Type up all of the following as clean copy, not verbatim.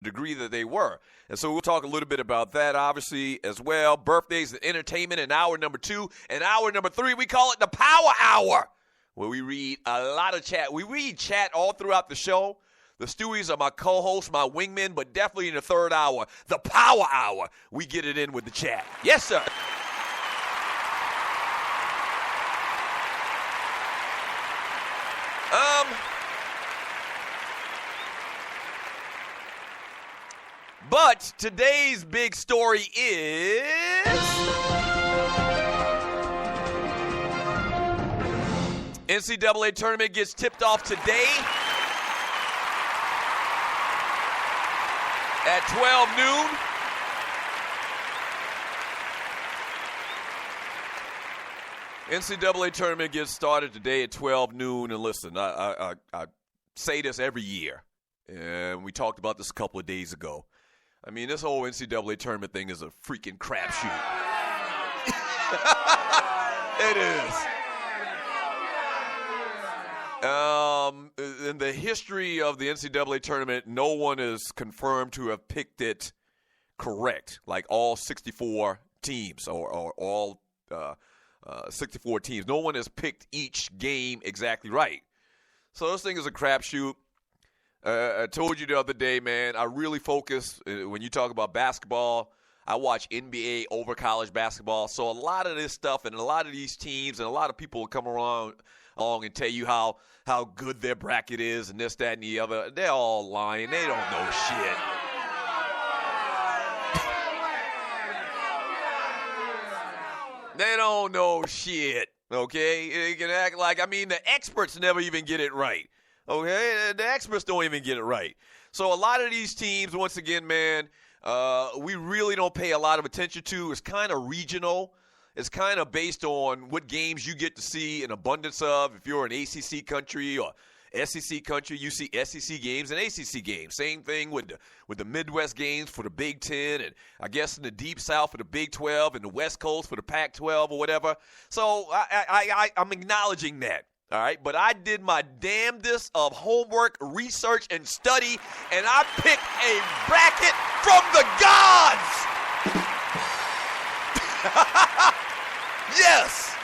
degree that they were. And so we'll talk a little bit about that, obviously, as well. Birthdays and entertainment in hour number 2. And hour number 3, we call it the Power Hour, where we read a lot of chat. We read chat all throughout the show. The Stewies are my co-hosts, my wingmen, but definitely in the third hour, the Power Hour, we get it in with the chat. Yes, sir. But today's big story is NCAA Tournament gets tipped off today at 12 noon. NCAA Tournament gets started today at 12 noon. And listen, I say this every year, and we talked about this a couple of days ago. I mean, this whole NCAA Tournament thing is a freaking crapshoot. It is. In the history of the NCAA Tournament, no one is confirmed to have picked it correct, like all 64 teams or all 64 teams. No one has picked each game exactly right. So this thing is a crapshoot. I told you the other day, man, I really focus, when you talk about basketball, I watch NBA over college basketball. So a lot of this stuff and a lot of these teams and a lot of people will come along and tell you how good their bracket is and this, that, and the other. They're all lying. They don't know shit. They don't know shit, okay? They can act like, I mean, the experts never even get it right. Okay, the experts don't even get it right. So a lot of these teams, once again, man, we really don't pay a lot of attention to. It's kind of regional. It's kind of based on what games you get to see an abundance of. If you're an ACC country or SEC country, you see SEC games and ACC games. Same thing with the Midwest games for the Big Ten, and I guess in the Deep South for the Big 12 and the West Coast for the Pac-12 or whatever. So I'm acknowledging that. All right, but I did my damnedest of homework, research, and study, and I picked a bracket from the gods. Yes.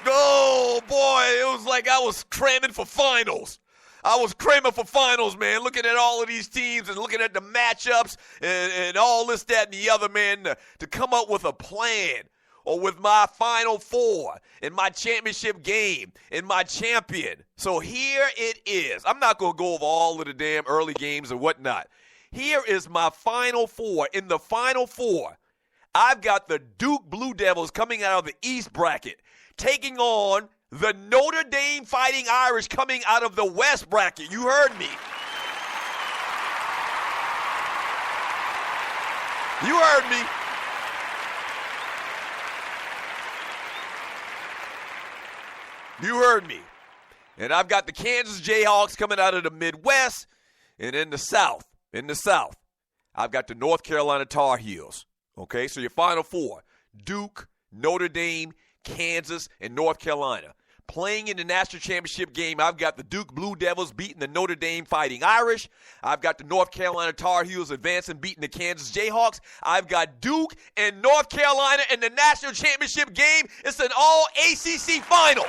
Oh, boy, it was like I was cramming for finals. Man, looking at all of these teams and looking at the matchups and all this, that, and the other, man, to come up with a plan. Or with my Final Four, in my championship game, in my champion. So here it is. I'm not going to go over all of the damn early games and whatnot. Here is my Final Four. In the Final Four, I've got the Duke Blue Devils coming out of the East bracket, taking on the Notre Dame Fighting Irish coming out of the West bracket. You heard me. You heard me. You heard me. And I've got the Kansas Jayhawks coming out of the Midwest. And in the South, I've got the North Carolina Tar Heels. Okay, so your Final Four, Duke, Notre Dame, Kansas, and North Carolina. Playing in the national championship game, I've got the Duke Blue Devils beating the Notre Dame Fighting Irish. I've got the North Carolina Tar Heels advancing, beating the Kansas Jayhawks. I've got Duke and North Carolina in the national championship game. It's an all-ACC final.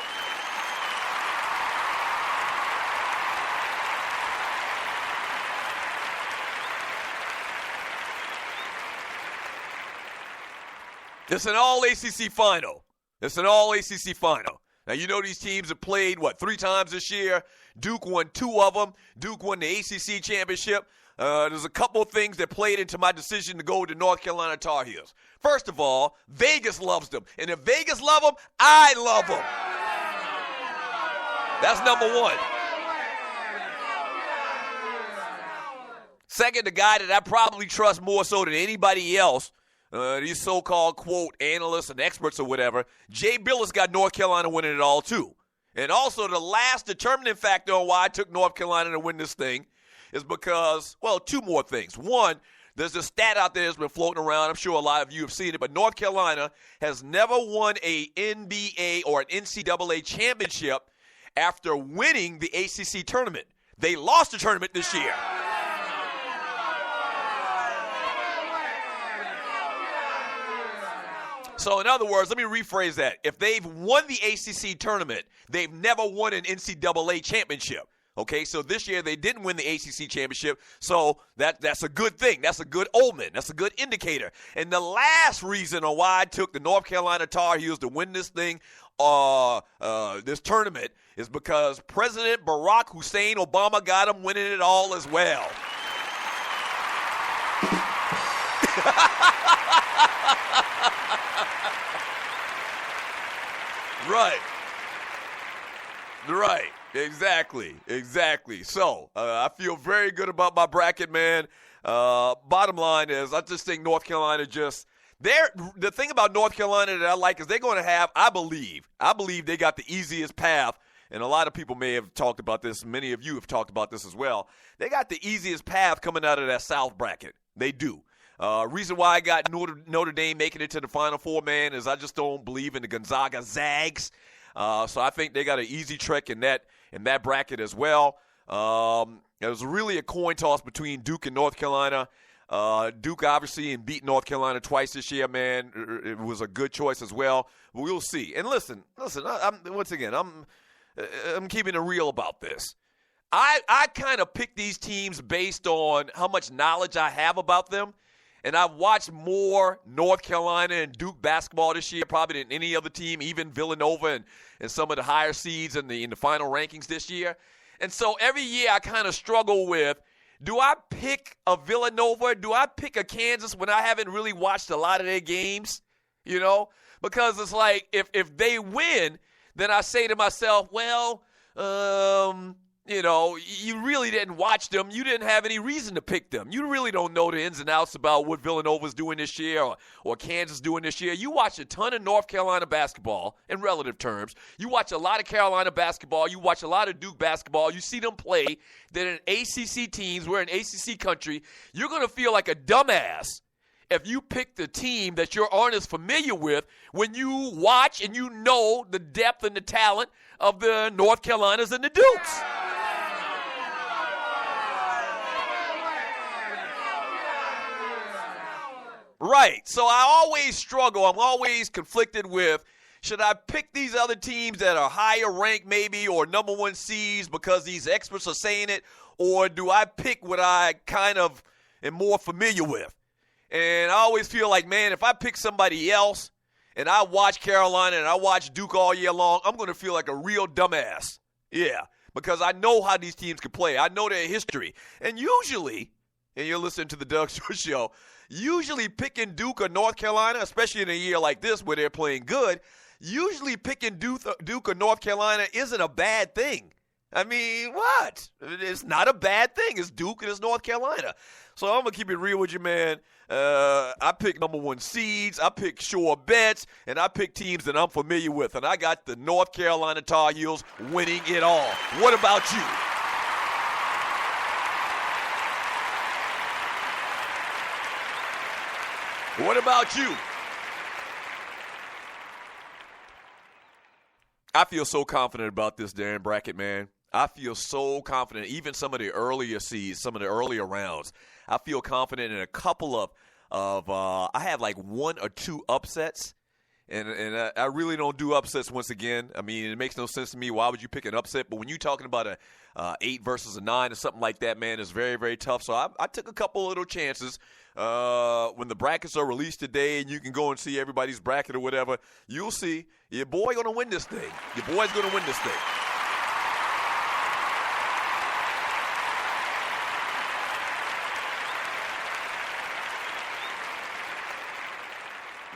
It's an all-ACC final. Now, you know these teams have played, 3 times this year? Duke won 2 of them. Duke won the ACC championship. There's a couple of things that played into my decision to go to North Carolina Tar Heels. First of all, Vegas loves them. And if Vegas love them, I love them. That's number 1. Second, the guy that I probably trust more so than anybody else, these so-called, quote, analysts and experts or whatever, Jay Billis got North Carolina winning it all, too. And also the last determining factor on why I took North Carolina to win this thing is because, 2 more things. One, there's a stat out there that's been floating around. I'm sure a lot of you have seen it, but North Carolina has never won a NBA or an NCAA championship after winning the ACC tournament. They lost the tournament this year. So, in other words, let me rephrase that. If they've won the ACC tournament, they've never won an NCAA championship. Okay, so this year they didn't win the ACC championship, so that's a good thing. That's a good omen. That's a good indicator. And the last reason on why I took the North Carolina Tar Heels to win this thing, this tournament, is because President Barack Hussein Obama got them winning it all as well. Right. Exactly. So, I feel very good about my bracket, man. Bottom line is, I just think North Carolina the thing about North Carolina that I like is they're going to have, I believe they got the easiest path, and a lot of people may have talked about this. Many of you have talked about this as well. They got the easiest path coming out of that South bracket. They do. Reason why I got Notre Dame making it to the Final Four, man, is I just don't believe in the Gonzaga Zags. So I think they got an easy trek in that bracket as well. It was really a coin toss between Duke and North Carolina. Duke obviously beat North Carolina twice this year, man. It was a good choice as well. But we'll see. And listen. I'm keeping it real about this. I kind of pick these teams based on how much knowledge I have about them. And I've watched more North Carolina and Duke basketball this year probably than any other team, even Villanova and some of the higher seeds in the final rankings this year. And so every year I kind of struggle with, do I pick a Villanova? Do I pick a Kansas when I haven't really watched a lot of their games? You know? Because it's like if they win, then I say to myself, well, you really didn't watch them. You didn't have any reason to pick them. You really don't know the ins and outs about what Villanova's doing this year or Kansas doing this year. You watch a ton of North Carolina basketball in relative terms. You watch a lot of Carolina basketball. You watch a lot of Duke basketball. You see them play. They're in ACC teams. We're an ACC country. You're going to feel like a dumbass if you pick the team that you aren't as familiar with when you watch and you know the depth and the talent of the North Carolinas and the Dukes. Right. So I always struggle. I'm always conflicted with, should I pick these other teams that are higher ranked maybe or number one seeds because these experts are saying it, or do I pick what I kind of am more familiar with? And I always feel like, man, if I pick somebody else and I watch Carolina and I watch Duke all year long, I'm going to feel like a real dumbass. Yeah, because I know how these teams can play. I know their history. And usually, and you're listening to the Doug Stewart Show, usually picking Duke or North Carolina, especially in a year like this where they're playing good, usually picking Duke or North Carolina isn't a bad thing. I mean, what? It's not a bad thing. It's Duke and it's North Carolina. So I'm going to keep it real with you, man. I pick number one seeds. I pick sure bets. And I pick teams that I'm familiar with. And I got the North Carolina Tar Heels winning it all. What about you? What about you? I feel so confident about this Darren bracket, man. I feel so confident. Even some of the earlier seeds, some of the earlier rounds, I feel confident in a couple of I have like one or two upsets, and I really don't do upsets once again. I mean, it makes no sense to me. Why would you pick an upset? But when you're talking about a 8 versus a 9 or something like that, man, it's very, very tough. So I took a couple little chances. When the brackets are released today and you can go and see everybody's bracket or whatever, you'll see your boy going to win this thing. Your boy's going to win this thing.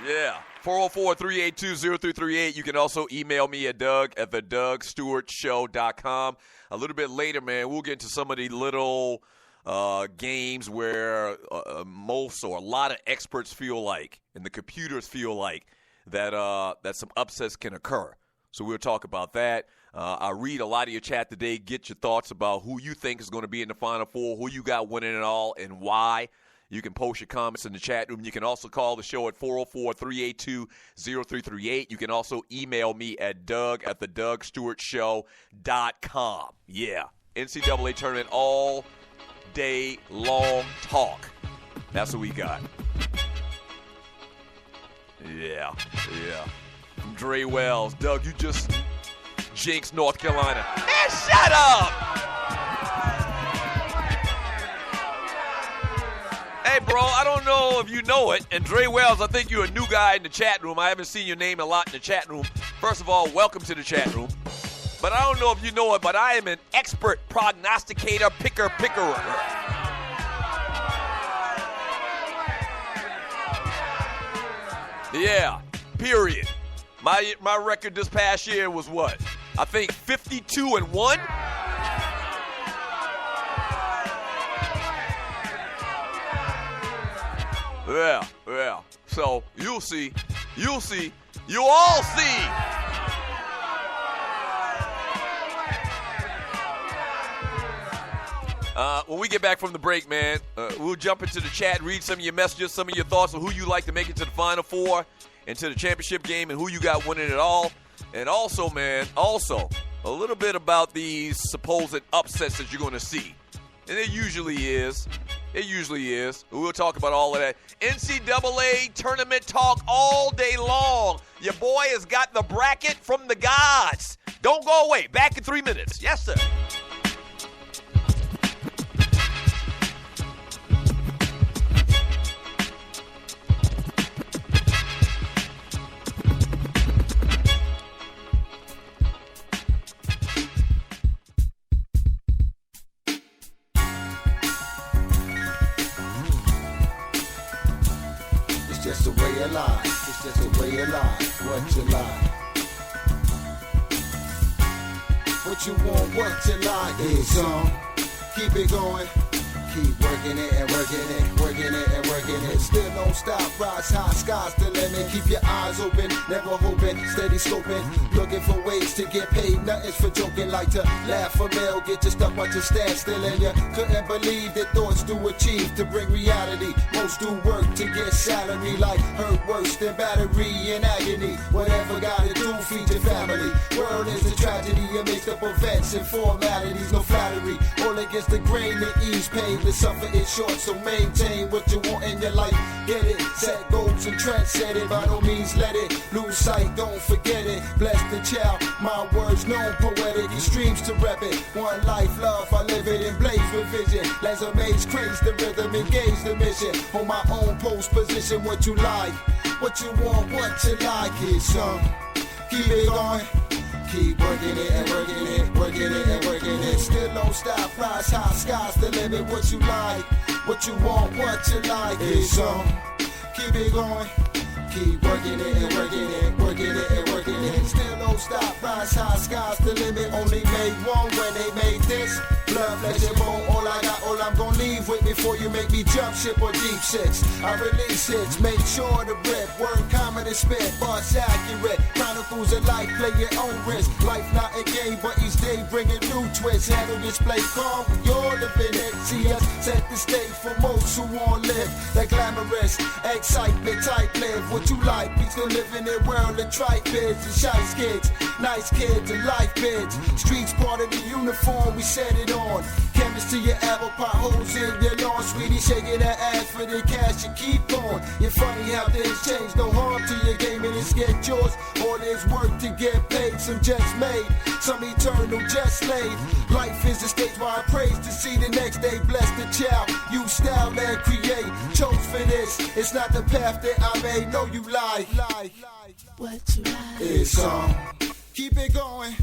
Yeah. 404-382-0338. You can also email me at Doug@thedougstewartshow.com. A little bit later, man, we'll get into some of the little games where most or a lot of experts feel like, and the computers feel like, that some upsets can occur. So we'll talk about that. I read a lot of your chat today. Get your thoughts about who you think is going to be in the Final Four, who you got winning it all, and why. You can post your comments in the chat room. You can also call the show at 404-382-0338. You can also email me at Doug@thedougstewartshow.com. Yeah. NCAA Tournament all day long talk. That's what we got. Yeah. From Dre Wells. Doug, you just jinxed North Carolina. Hey, shut up! Hey, bro, I don't know if you know it. And Dre Wells, I think you're a new guy in the chat room. I haven't seen your name a lot in the chat room. First of all, welcome to the chat room. But I don't know if you know it, but I am an expert prognosticator, pickerer. Yeah, period. My record this past year was what? I think 52-1. Yeah. So you'll see. You'll all see. When we get back from the break, man, we'll jump into the chat, read some of your messages, some of your thoughts on who you like to make it to the Final Four and to the championship game and who you got winning it all. And also, man, a little bit about these supposed upsets that you're going to see. And it usually is. We'll talk about all of that. NCAA Tournament talk all day long. Your boy has got the bracket from the gods. Don't go away. Back in 3 minutes. Yes, sir. What you like? What you want, what you like is keep it going. Keep working it and working it, working it and working it. Still don't stop, rise high, sky's the limit. Keep your eyes open, never hoping, steady scoping. Looking for ways to get paid, nothing's for joking. Like to laugh or mail, get your stuff, but you stand still. And you couldn't believe that thoughts do achieve to bring reality. Most do work to get salary, like hurt worse than battery in agony. Whatever gotta do, feed your family. World is a tragedy, a mixed up events and formalities, no flattery. All against the grain, the ease paid. The suffer is short, so maintain what you want in your life. Get it, set goals and trends, set it. By no means let it lose sight, don't forget it. Bless the child, my words known poetic. Extremes to rep it. One life, love, I live it in blaze with vision. Laser maze, craze the rhythm, engage the mission. On my own post position, what you like, what you want, what you like. It's keep it going. Keep working it and working it, working it and working it. Still don't stop, rise high, sky's the limit. What you like, what you want, what you like. It's keep it going. Keep working it and working it, working it and working it. Still don't stop, rise high, sky's the limit. Only made one when they made this. Blood, flesh and bone, all I got, all I'm gonna leave with before you make me jump ship or deep six. I release hits, make sure to rip. Word common and spit, bars accurate. Chronicles of life, play your own risk. Life not a game, but each day bringing new twists. Handle display calm, you're living it. See us set the stage for most who won't live. That glamorous excitement, type live. What you like, we still live in a world of tripe bids and shy kids. Nice kids and life bids. Streets part of the uniform, we set it on. Chemist to your apple potholes in your lawn. Sweetie shaking that ass for the cash you keep on. You're funny how things change, no harm to your game and it's get yours. All this work to get paid, some just made, some eternal just laid. Life is a stage where I praise to see the next day. Bless the child, you style and create. Chose for this, it's not the path that I made. No, you lie. What you like? It's keep it going.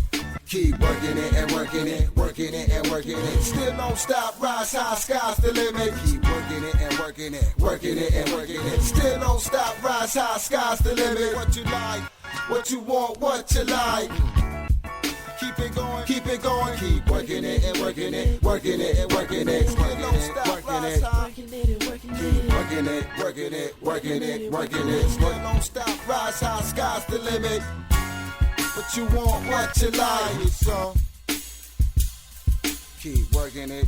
Keep working it and working it, working it and working it. Still don't stop, rise high, sky's the limit. Keep working it and working it, working it and working it. Still don't stop, rise high, sky's the limit. What you like, what you want, what you like. Keep it going, keep it going. Keep working it and working it, working it and working it. Still don't stop, rise high. Working it and working Keep it. working it, working it, working it, working it. Still don't stop, rise high, sky's the limit. What you want, what you like. So keep working it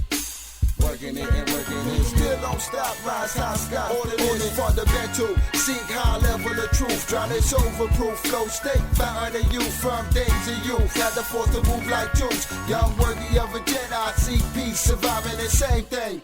and working working it. Still don't stop, rise high sky. All it is fundamental. Seek high level of truth. Drown it overproof. Flow state, fountain of youth from days of youth. Had the force to move like juice. Young worthy of a Jedi. Seek peace, surviving the same thing.